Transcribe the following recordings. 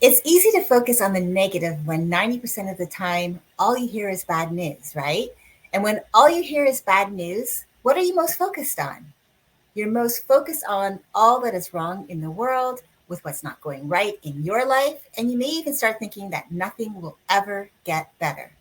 It's easy to focus on the negative when 90% of the time all you hear is bad news, right? And when all you hear is bad news, what are you most focused on? You're most focused on all that is wrong in the world, with what's not going right in your life, and you may even start thinking that nothing will ever get better.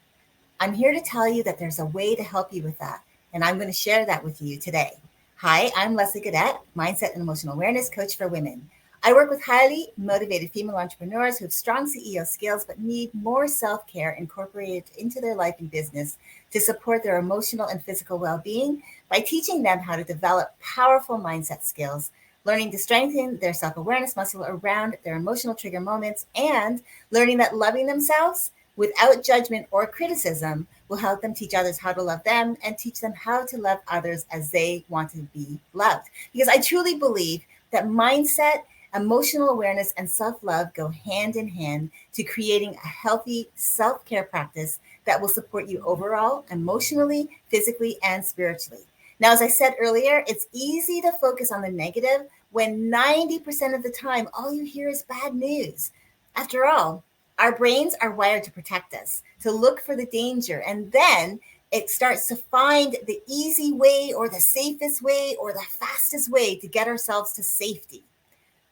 I'm here to tell you that there's a way to help you with that, and I'm going to share that with you today. Hi, I'm Leslie Gadet, Mindset and Emotional Awareness Coach for Women. I work with highly motivated female entrepreneurs who have strong CEO skills but need more self care incorporated into their life and business to support their emotional and physical well being by teaching them how to develop powerful mindset skills, learning to strengthen their self awareness muscle around their emotional trigger moments, and learning that loving themselves without judgment or criticism will help them teach others how to love them and teach them how to love others as they want to be loved. Because I truly believe that mindset, emotional awareness, and self love go hand in hand to creating a healthy self care practice that will support you overall, emotionally, physically, and spiritually. Now, as I said earlier, it's easy to focus on the negative when 90% of the time all you hear is bad news. After all, our brains are wired to protect us, to look for the danger, and then it starts to find the easy way or the safest way or the fastest way to get ourselves to safety.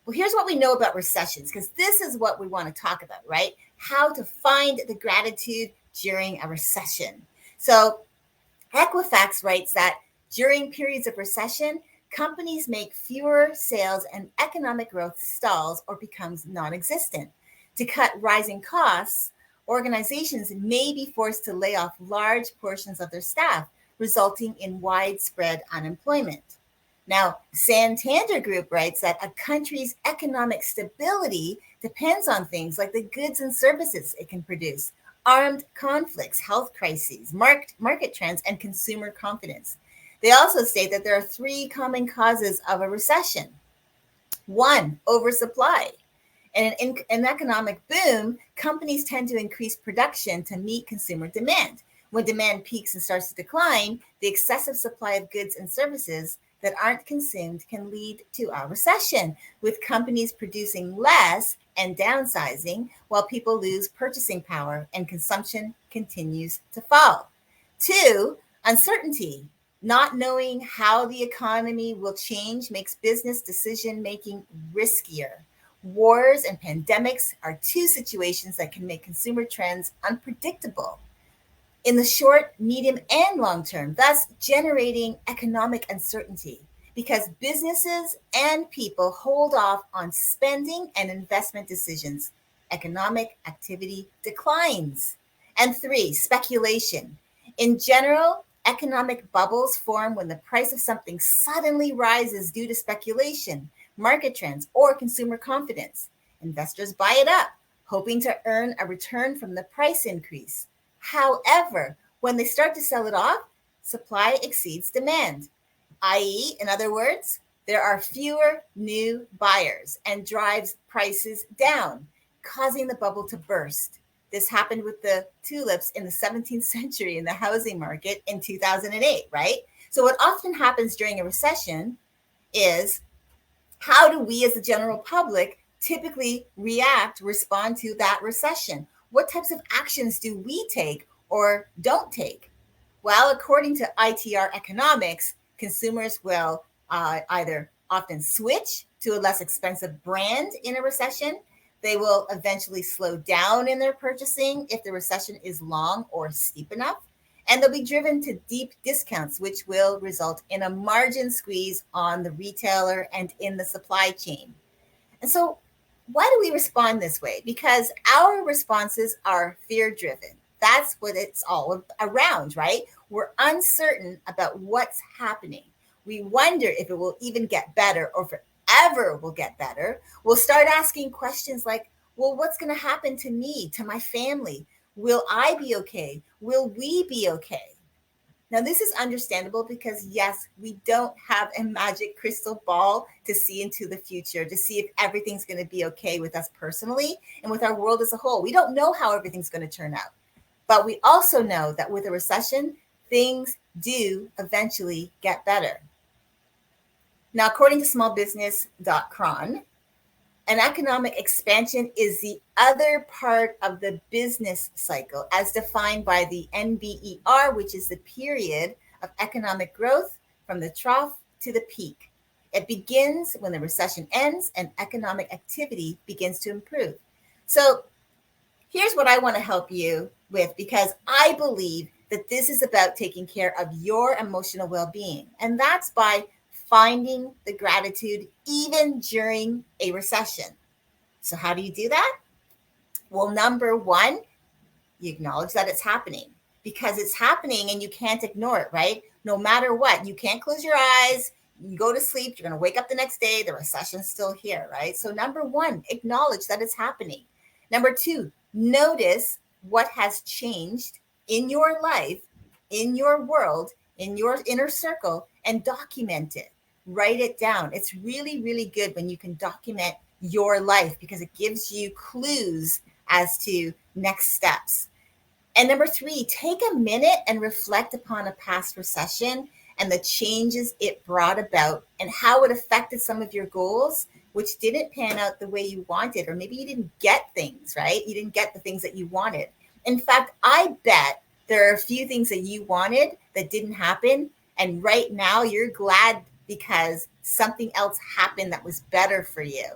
Well, here's what we know about recessions, because this is what we want to talk about, right? How to find the gratitude during a recession. So, Equifax writes that during periods of recession, companies make fewer sales and economic growth stalls or becomes non existent. To cut rising costs, organizations may be forced to lay off large portions of their staff, resulting in widespread unemployment. Now, Santander Group writes that a country's economic stability depends on things like the goods and services it can produce, armed conflicts, health crises, market trends, and consumer confidence. They also state that there are three common causes of a recession. One, oversupply. In an economic boom, companies tend to increase production to meet consumer demand. When demand peaks and starts to decline, the excessive supply of goods and services that aren't consumed can lead to a recession, with companies producing less and downsizing while people lose purchasing power and consumption continues to fall. Two, uncertainty. Not knowing how the economy will change makes business decision making riskier. Wars and pandemics are two situations that can make consumer trends unpredictable in the short, medium, and long term, thus generating economic uncertainty because businesses and people hold off on spending and investment decisions. Economic activity declines. And three, speculation. In general, economic bubbles form when the price of something suddenly rises due to speculation, market trends, or consumer confidence. Investors buy it up, hoping to earn a return from the price increase. However, when they start to sell it off, supply exceeds demand, i.e., in other words, there are fewer new buyers and drives prices down, causing the bubble to burst. This happened with the tulips in the 17th century in the housing market in 2008, right? So, what often happens during a recession is how do we as the general public typically respond to that recession? What types of actions do we take or don't take? Well, according to ITR economics, consumers will either often switch to a less expensive brand in a recession. They will eventually slow down in their purchasing if the recession is long or steep enough. And they'll be driven to deep discounts, which will result in a margin squeeze on the retailer and in the supply chain. And so, why do we respond this way? Because our responses are fear driven. That's what it's all around, right? We're uncertain about what's happening. We wonder if it will even get better or if it ever will get better. We'll start asking questions like, well, what's going to happen to me, to my family? Will I be okay? Will we be okay? Now, this is understandable because, yes, we don't have a magic crystal ball to see into the future, to see if everything's going to be okay with us personally and with our world as a whole. We don't know how everything's going to turn out. But we also know that with a recession, things do eventually get better. Now, according to smallbusiness.com, And economic expansion is the other part of the business cycle as defined by the NBER, which is the period of economic growth from the trough to the peak. It begins when the recession ends and economic activity begins to improve. So here's what I want to help you with, because I believe that this is about taking care of your emotional well being. And that's by finding the gratitude even during a recession. So, how do you do that? Well, number one, you acknowledge that it's happening, because it's happening and you can't ignore it, right? No matter what, you can't close your eyes. You go to sleep, you're going to wake up the next day, the recession's still here, right? So, number one, acknowledge that it's happening. Number two, notice what has changed in your life, in your world, in your inner circle, and document it. Write it down. It's really, really good when you can document your life, because it gives you clues as to next steps. And number three, take a minute and reflect upon a past recession and the changes it brought about and how it affected some of your goals, which didn't pan out the way you wanted, or maybe you didn't get things, right? You didn't get the things that you wanted. In fact, I bet there are a few things that you wanted that didn't happen. And right now you're glad because something else happened that was better for you.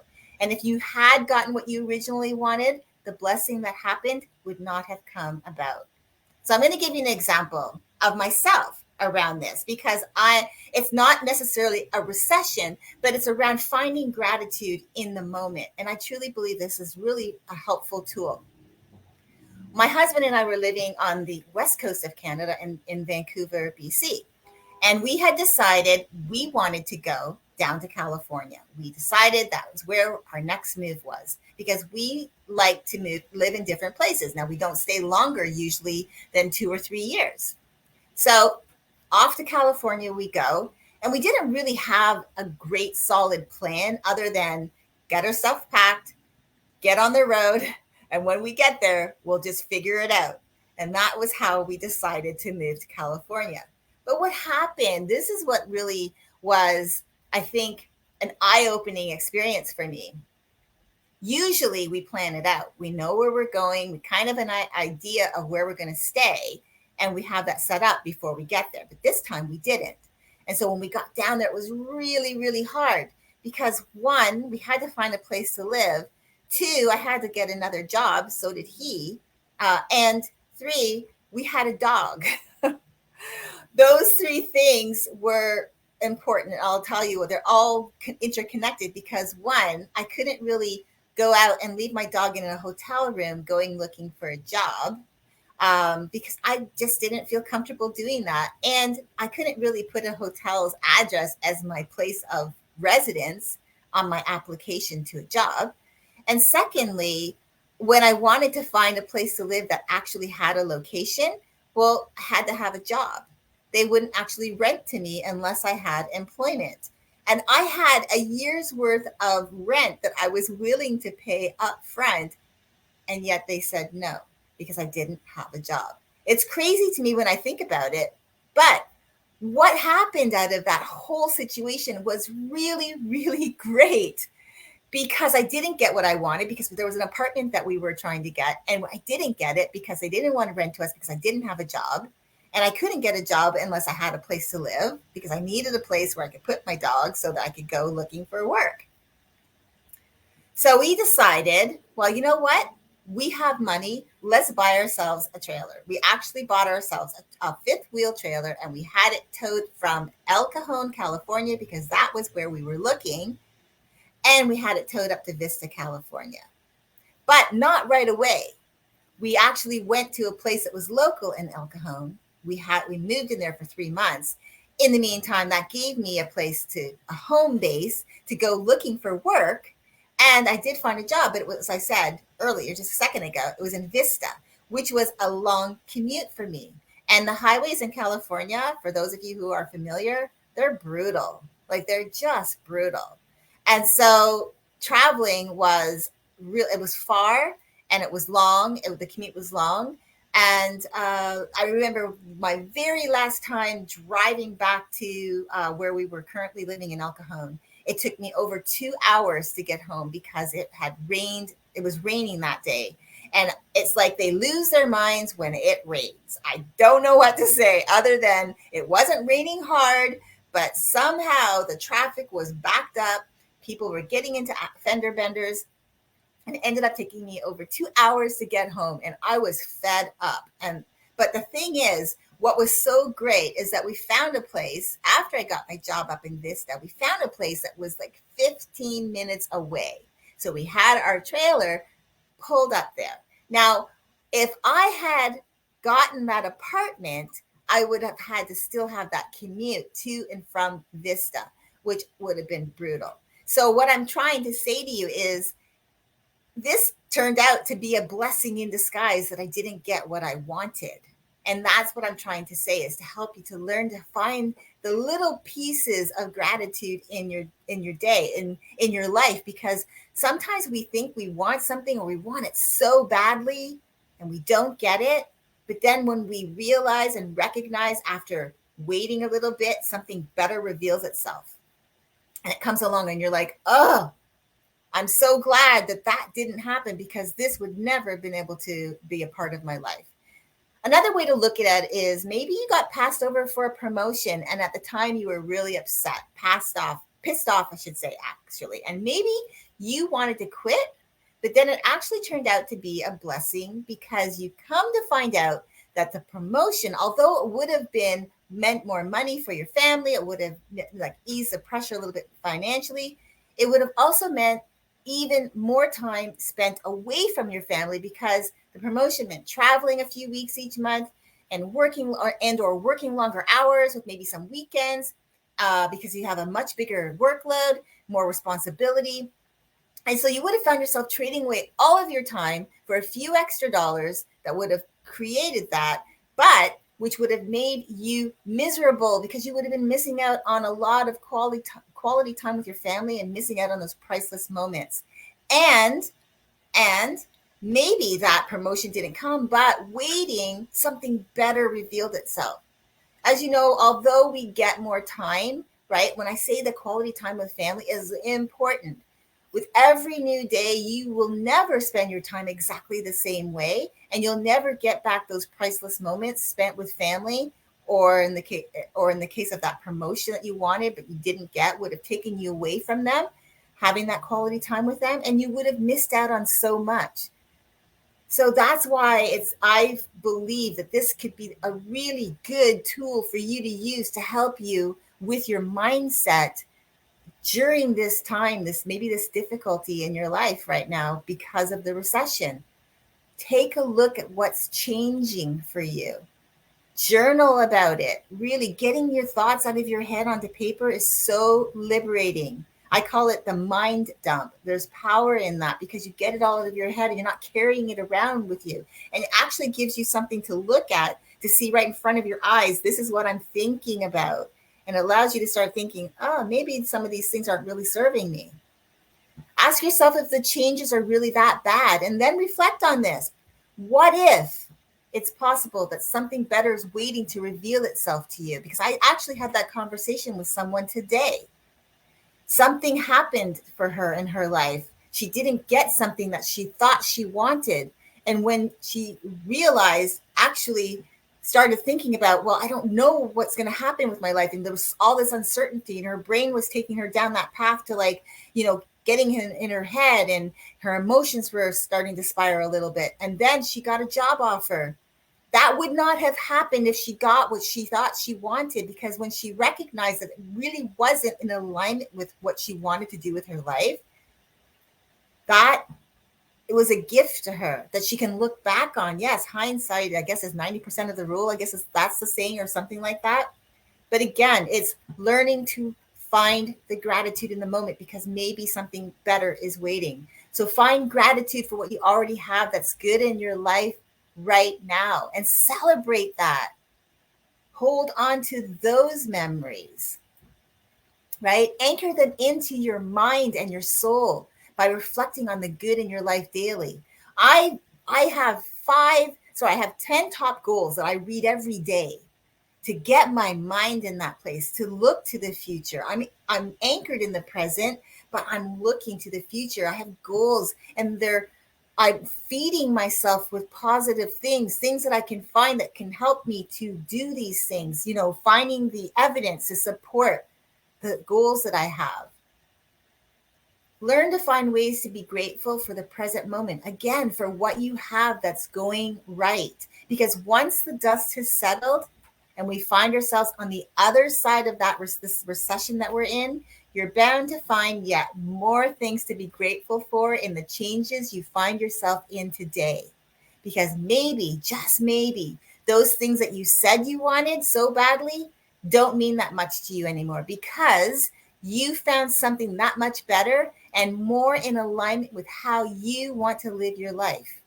And if you had gotten what you originally wanted, the blessing that happened would not have come about. So I'm going to give you an example of myself around this, because it's not necessarily a recession, but it's around finding gratitude in the moment. And I truly believe this is really a helpful tool. My husband and I were living on the west coast of Canada in Vancouver, BC. And we had decided we wanted to go down to California. We decided that was where our next move was, because we like to live in different places. Now, we don't stay longer usually than 2 or 3 years. So off to California we go. And we didn't really have a great solid plan other than get our stuff packed, get on the road, and when we get there, we'll just figure it out. And that was how we decided to move to California. But what happened, this is what really was, I think, an eye-opening experience for me. Usually we plan it out. We know where we're going. We kind of an idea of where we're going to stay, and we have that set up before we get there. But this time we didn't. And so when we got down there, it was really, really hard because one, we had to find a place to live. Two, I had to get another job. So did he. And three, we had a dog. Those three things were important. I'll tell you, they're all interconnected because one, I couldn't really go out and leave my dog in a hotel room going looking for a job because I just didn't feel comfortable doing that. And I couldn't really put a hotel's address as my place of residence on my application to a job. And secondly, when I wanted to find a place to live that actually had a location, well, I had to have a job. They wouldn't actually rent to me unless I had employment. And I had a year's worth of rent that I was willing to pay up front. And yet they said no, because I didn't have a job. It's crazy to me when I think about it. But what happened out of that whole situation was really, really great, because I didn't get what I wanted, because there was an apartment that we were trying to get. And I didn't get it because they didn't want to rent to us because I didn't have a job. And I couldn't get a job unless I had a place to live, because I needed a place where I could put my dog so that I could go looking for work. So we decided, well, you know what? We have money. Let's buy ourselves a trailer. We actually bought ourselves a fifth wheel trailer, and we had it towed from El Cajon, California, because that was where we were looking. And we had it towed up to Vista, California. But not right away. We actually went to a place that was local in El Cajon. We moved in there for 3 months. In the meantime, that gave me a home base to go looking for work. And I did find a job, but it was, as I said earlier, just a second ago, it was in Vista, which was a long commute for me. And the highways in California, for those of you who are familiar, they're brutal. Like, they're just brutal. And so traveling was real. It was far and it was long. The commute was long. And I remember my very last time driving back to where we were currently living in El Cajon. It took me over 2 hours to get home because it had rained. It was raining that day. And it's like they lose their minds when it rains. I don't know what to say other than it wasn't raining hard, but somehow the traffic was backed up. People were getting into fender benders, and it ended up taking me over 2 hours to get home. And I was fed up. But the thing is, what was so great is that we found a place after I got my job up in Vista. We found a place that was like 15 minutes away. So we had our trailer pulled up there. Now, if I had gotten that apartment, I would have had to still have that commute to and from Vista, which would have been brutal. So what I'm trying to say to you is this turned out to be a blessing in disguise that I didn't get what I wanted. And that's what I'm trying to say, is to help you to learn to find the little pieces of gratitude in your day, in your life, because sometimes we think we want something or we want it so badly and we don't get it. But then when we realize and recognize after waiting a little bit, something better reveals itself. And it comes along and you're like, oh, I'm so glad that that didn't happen, because this would never have been able to be a part of my life. Another way to look at it is maybe you got passed over for a promotion and at the time you were really upset, pissed off, I should say, actually. And maybe you wanted to quit, but then it actually turned out to be a blessing, because you come to find out that the promotion, although it would have been meant more money for your family, it would have like eased the pressure a little bit financially, it would have also meant even more time spent away from your family, because the promotion meant traveling a few weeks each month and working working longer hours with maybe some weekends, because you have a much bigger workload, more responsibility. And so you would have found yourself trading away all of your time for a few extra dollars that would have created that, but which would have made you miserable, because you would have been missing out on a lot of quality time with your family and missing out on those priceless moments. And maybe that promotion didn't come, but waiting, something better revealed itself. As you know, although we get more time, right? When I say the quality time with family is important, with every new day, you will never spend your time exactly the same way, and you'll never get back those priceless moments spent with family, or in the case of that promotion that you wanted but you didn't get, would have taken you away from them, having that quality time with them, and you would have missed out on so much. So that's why I believe that this could be a really good tool for you to use to help you with your mindset during this time, this difficulty in your life right now because of the recession. Take a look at what's changing for you. Journal about it. Really getting your thoughts out of your head onto paper is so liberating. I call it the mind dump. There's power in that, because you get it all out of your head and you're not carrying it around with you. And it actually gives you something to look at, to see right in front of your eyes. This is what I'm thinking about. And it allows you to start thinking, oh, maybe some of these things aren't really serving me. Ask yourself if the changes are really that bad, and then reflect on this. What if it's possible that something better is waiting to reveal itself to you? Because I actually had that conversation with someone today. Something happened for her in her life. She didn't get something that she thought she wanted. And when she realized, actually started thinking about, well, I don't know what's going to happen with my life. And there was all this uncertainty, and her brain was taking her down that path to, like, getting in her head, and her emotions were starting to spiral a little bit. And then she got a job offer. That would not have happened if she got what she thought she wanted, because when she recognized that it really wasn't in alignment with what she wanted to do with her life, that it was a gift to her that she can look back on. Yes, hindsight, I guess, is 90% of the rule. I guess that's the saying, or something like that. But again, it's learning to find the gratitude in the moment, because maybe something better is waiting. So find gratitude for what you already have that's good in your life right now, and celebrate that. Hold on to those memories, right? Anchor them into your mind and your soul by reflecting on the good in your life daily. I have 10 top goals that I read every day. to get my mind in that place, to look to the future. I'm anchored in the present, but I'm looking to the future. I have goals, and I'm feeding myself with positive things, things that I can find that can help me to do these things, finding the evidence to support the goals that I have. Learn to find ways to be grateful for the present moment. Again, for what you have that's going right. Because once the dust has settled and we find ourselves on the other side of this recession that we're in, you're bound to find yet more things to be grateful for in the changes you find yourself in today. Because maybe, just maybe, those things that you said you wanted so badly don't mean that much to you anymore, because you found something that much better and more in alignment with how you want to live your life.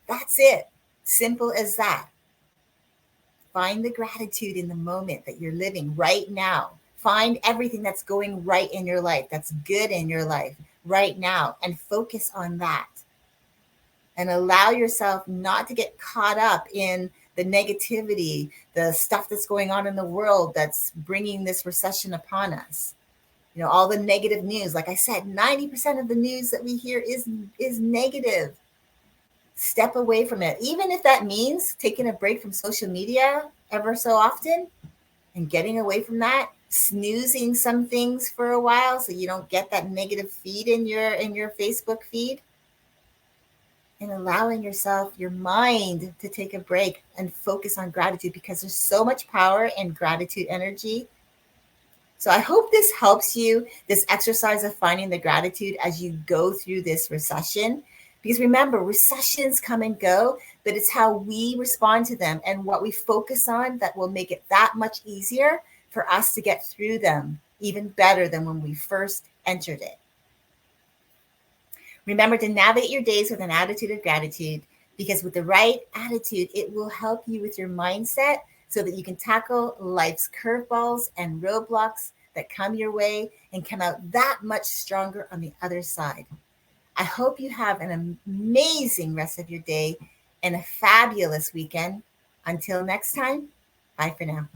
That's it. Simple as that. Find the gratitude in the moment that you're living right now. Find everything that's going right in your life, that's good in your life right now, and focus on that. And allow yourself not to get caught up in the negativity, the stuff that's going on in the world that's bringing this recession upon us. All the negative news. Like I said, 90% of the news that we hear is negative. Step away from it, even if that means taking a break from social media ever so often and getting away from that, snoozing some things for a while so you don't get that negative feed in your Facebook feed, and allowing yourself, your mind, to take a break and focus on gratitude, because there's so much power in gratitude energy. So I hope this helps you, this exercise of finding the gratitude as you go through this recession. Because remember, recessions come and go, but it's how we respond to them and what we focus on that will make it that much easier for us to get through them, even better than when we first entered it. Remember to navigate your days with an attitude of gratitude, because with the right attitude, it will help you with your mindset so that you can tackle life's curveballs and roadblocks that come your way and come out that much stronger on the other side. I hope you have an amazing rest of your day and a fabulous weekend. Until next time, bye for now.